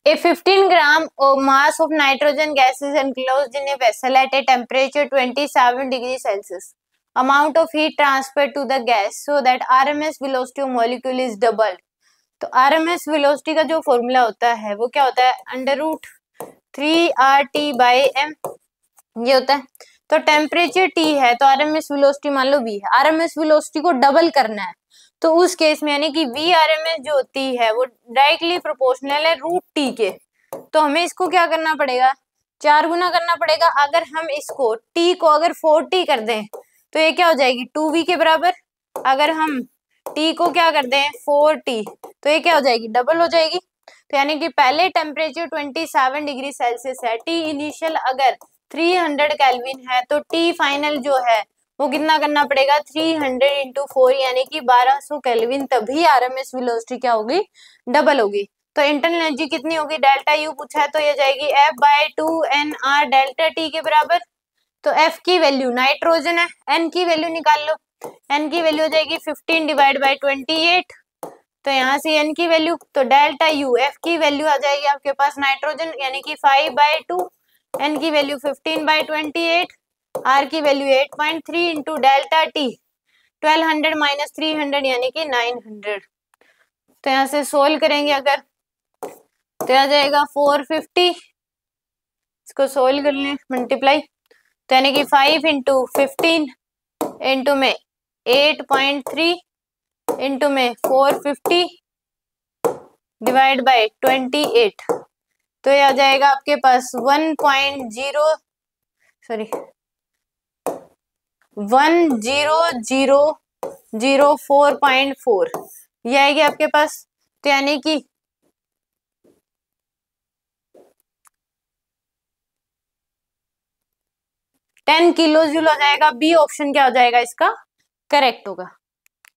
A 15 gram of mass of nitrogen gas is enclosed in a vessel at a temperature 27 degrees Celsius. Amount of heat transferred to the gas so that RMS velocity of molecule is doubled. तो RMS velocity का जो formula होता है वो क्या होता है, under root 3RT/m ये होता है। तो टेम्परेचर T है तो RMS वेलोसिटी मान लो V है, RMS वेलोसिटी को डबल करना है तो उस केस में यानी कि VRMS जो होती है वो डायरेक्टली प्रोपोर्शनल है रूट T के। तो हमें इसको क्या करना पड़ेगा, 4 गुना करना पड़ेगा। अगर हम इसको T को अगर 4T कर दें तो ये क्या हो जाएगी 2V के बराबर। अगर हम T को क्या कर दें 4T तो ये क्या हो जाएगी डबल हो जाएगी। तो यानी कि पहले टेम्परेचर 27 डिग्री सेल्सियस है, T इनिशियल अगर 300 केल्विन है तो T फाइनल जो है वो कितना करना पड़ेगा 300 इंटू 4 यानी कि 1200 केल्विन, तभी आरएमएस वेलोसिटी क्या होगी डबल होगी। तो इंटरनल एनर्जी कितनी होगी डेल्टा यू पूछा है तो ये जाएगी F/2 डेल्टा टी के बराबर। तो F की वैल्यू नाइट्रोजन है, N की वैल्यू निकाल लो, N की वैल्यू हो जाएगी 15 डिवाइड बाई 28। तो यहाँ से N की वैल्यू तो डेल्टा यू F की वैल्यू आ जाएगी आपके पास नाइट्रोजन यानी कि 5/2, N की वैल्यू 15/28, R की value 8.3 into delta T 1200 minus 300 यानी कि 900। तो यहाँ से सोल्व करेंगे अगर तो आ जाएगा 450, इसको सोल्व कर लें मल्टीप्लाई तो यानी कि 5 इंटू 15 इंटू में 8.3 इंटू में 450 डिवाइड बाय 28 तो ये आ जाएगा आपके पास 1.004.4 ये आएगी आपके पास। तो यानी कि 10 किलो जूल हो जाएगा। बी ऑप्शन क्या हो जाएगा इसका करेक्ट होगा।